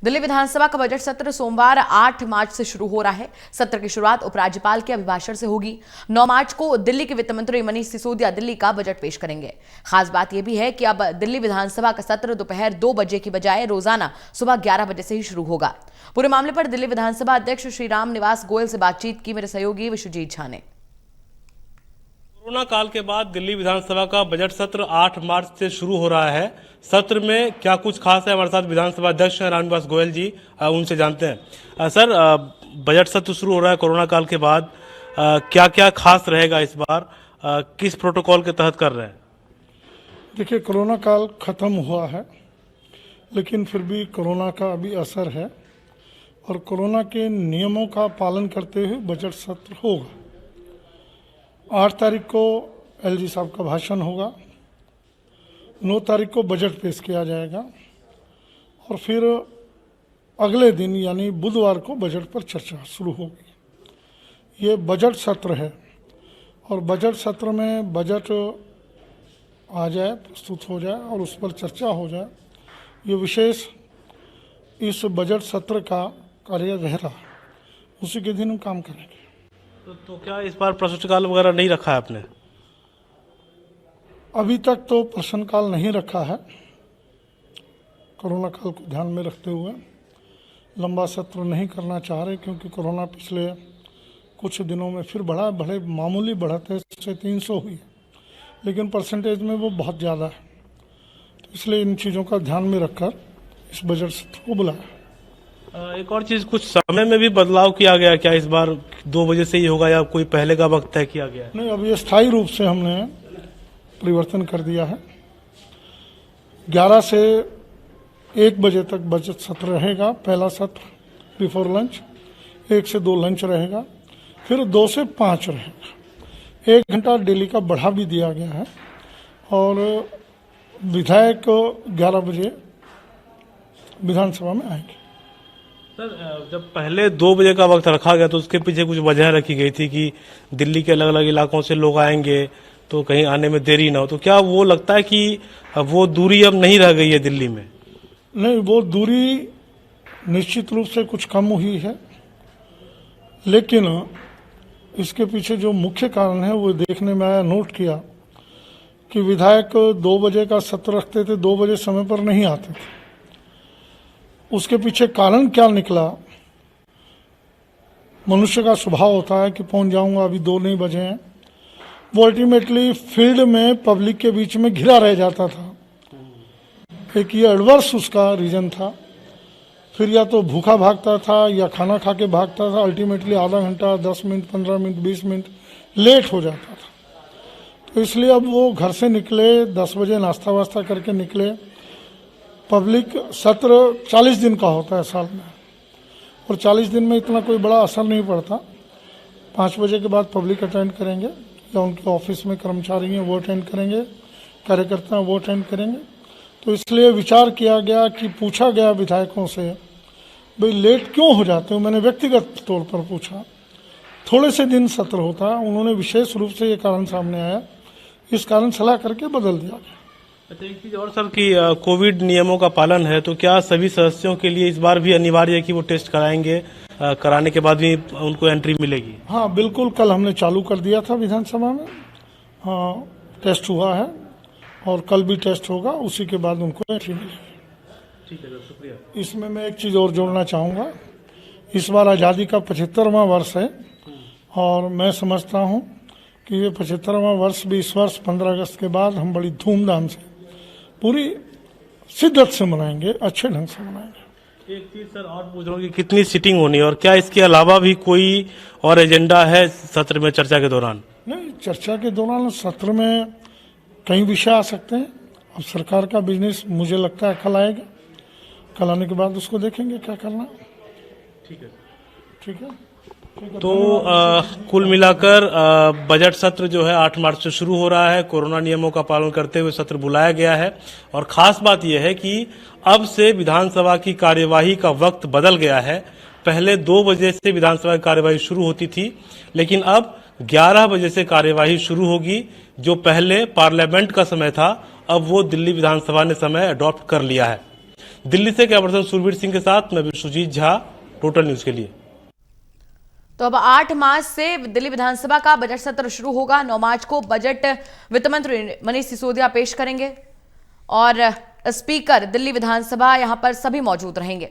दिल्ली विधानसभा का बजट सत्र सोमवार 8 मार्च से शुरू हो रहा है। सत्र की शुरुआत उपराज्यपाल के अभिभाषण से होगी। 9 मार्च को दिल्ली के वित्त मंत्री मनीष सिसोदिया दिल्ली का बजट पेश करेंगे। खास बात यह भी है कि अब दिल्ली विधानसभा का सत्र दोपहर 2 बजे की बजाय रोजाना सुबह 11 बजे से ही शुरू होगा। पूरे मामले पर दिल्ली विधानसभा अध्यक्ष श्री राम निवास गोयल से बातचीत की मेरे सहयोगी विश्वजीत झा ने। कोरोना काल के बाद दिल्ली विधानसभा का बजट सत्र 8 मार्च से शुरू हो रहा है। सत्र में क्या कुछ खास है, हमारे साथ विधानसभा अध्यक्ष रामनिवास गोयल जी, उनसे जानते हैं। सर, बजट सत्र शुरू हो रहा है कोरोना काल के बाद, क्या क्या खास रहेगा इस बार, किस प्रोटोकॉल के तहत कर रहे हैं? देखिए, कोरोना काल खत्म हुआ है, लेकिन फिर भी कोरोना का अभी असर है और कोरोना के नियमों का पालन करते हुए बजट सत्र होगा। 8 तारीख को एलजी साहब का भाषण होगा, 9 तारीख को बजट पेश किया जाएगा और फिर अगले दिन यानी बुधवार को बजट पर चर्चा शुरू होगी। ये बजट सत्र है और बजट सत्र में बजट आ जाए, प्रस्तुत हो जाए और उस पर चर्चा हो जाए, ये विशेष इस बजट सत्र का कार्य रहेगा। उसी के दिन हम काम करेंगे। तो क्या इस बार प्रश्नकाल वगैरह नहीं रखा है आपने? अभी तक तो प्रश्नकाल नहीं रखा है। कोरोना काल को ध्यान में रखते हुए लंबा सत्र नहीं करना चाह रहे, क्योंकि कोरोना पिछले कुछ दिनों में फिर बड़े मामूली बढ़त है, 300 हुई है, लेकिन परसेंटेज में वो बहुत ज़्यादा है। तो इसलिए इन चीज़ों का ध्यान में रखकर इस बजट सत्र को बुलाया। एक और चीज, कुछ समय में भी बदलाव किया गया क्या इस बार? 2 बजे से ही होगा या कोई पहले का वक्त तय किया गया है? नहीं, अब ये स्थायी रूप से हमने परिवर्तन कर दिया है। 11 से 1 बजे तक बजट सत्र रहेगा। पहला सत्र बिफोर लंच, 1 से 2 लंच रहेगा, फिर 2 से 5 रहेगा। 1 घंटा डेली का बढ़ा भी दिया गया है और विधायक 11 बजे विधानसभा में आएंगे। सर, जब पहले 2 बजे का वक्त रखा गया तो उसके पीछे कुछ वजह रखी गई थी कि दिल्ली के अलग अलग इलाकों से लोग आएंगे तो कहीं आने में देरी ना हो। तो क्या वो लगता है कि वो दूरी अब नहीं रह गई है दिल्ली में? नहीं, वो दूरी निश्चित रूप से कुछ कम हुई है, लेकिन इसके पीछे जो मुख्य कारण है वो देखने में आया, नोट किया कि विधायक 2 बजे का सत्र रखते थे, 2 बजे समय पर नहीं आते थे। उसके पीछे कारण क्या निकला? मनुष्य का स्वभाव होता है कि पहुंच जाऊंगा, अभी 2 नहीं बजे हैं। वो अल्टीमेटली फील्ड में पब्लिक के बीच में घिरा रह जाता था। एक ये एडवर्स उसका रीजन था। फिर या तो भूखा भागता था या खाना खा के भागता था। अल्टीमेटली आधा घंटा, 10 मिनट, 15 मिनट, 20 मिनट लेट हो जाता था। तो इसलिए अब वो घर से निकले, 10 बजे नाश्ता वास्ता करके निकले। पब्लिक सत्र 40 दिन का होता है साल में, और 40 दिन में इतना कोई बड़ा असर नहीं पड़ता। 5 बजे के बाद पब्लिक अटेंड करेंगे या उनके ऑफिस में कर्मचारी हैं वो अटेंड करेंगे, कार्यकर्ता हैं वो अटेंड करेंगे। तो इसलिए विचार किया गया कि पूछा गया विधायकों से, भाई लेट क्यों हो जाते हो? मैंने व्यक्तिगत तौर पर पूछा। थोड़े से दिन सत्र होता है, उन्होंने विशेष रूप से ये कारण सामने आया, इस कारण सलाह करके बदल दिया गया। अच्छा, एक चीज और सर कि कोविड नियमों का पालन है, तो क्या सभी सदस्यों के लिए इस बार भी अनिवार्य है कि वो टेस्ट कराएंगे? कराने के बाद भी उनको एंट्री मिलेगी? हाँ बिल्कुल, कल हमने चालू कर दिया था विधानसभा में। हाँ, टेस्ट हुआ है और कल भी टेस्ट होगा, उसी के बाद उनको एंट्री मिलेगी। ठीक है सर, शुक्रिया। इसमें मैं एक चीज़ और जोड़ना चाहूँगा। इस बार आज़ादी का 75वां वर्ष है और मैं समझता हूँ कि ये 75वां वर्ष भी इस वर्ष 15 अगस्त के बाद हम बड़ी धूमधाम से, पूरी शिद्दत से मनाएंगे, अच्छे ढंग से मनाएंगे। एक चीज सर और पूछ रहा हूँ कि कितनी सीटिंग होनी है और क्या इसके अलावा भी कोई और एजेंडा है सत्र में चर्चा के दौरान? नहीं, चर्चा के दौरान सत्र में कई विषय आ सकते हैं। अब सरकार का बिजनेस मुझे लगता है कल आएगा, कल आने के बाद उसको देखेंगे क्या करना। ठीक है, ठीक है। तो कुल मिलाकर बजट सत्र जो है 8 मार्च से शुरू हो रहा है। कोरोना नियमों का पालन करते हुए सत्र बुलाया गया है और खास बात यह है कि अब से विधानसभा की कार्यवाही का वक्त बदल गया है। पहले 2 बजे से विधानसभा की कार्यवाही शुरू होती थी, लेकिन अब 11 बजे से कार्यवाही शुरू होगी। जो पहले पार्लियामेंट का समय था, अब वो दिल्ली विधानसभा ने समय अडॉप्ट कर लिया है। दिल्ली से कैमरा पर्सन सुरवीर सिंह के साथ मैं विश्वजीत झा, टोटल न्यूज के लिए। तो अब 8 मार्च से दिल्ली विधानसभा का बजट सत्र शुरू होगा। 9 मार्च को बजट वित्त मंत्री मनीष सिसोदिया पेश करेंगे और स्पीकर दिल्ली विधानसभा यहां पर सभी मौजूद रहेंगे।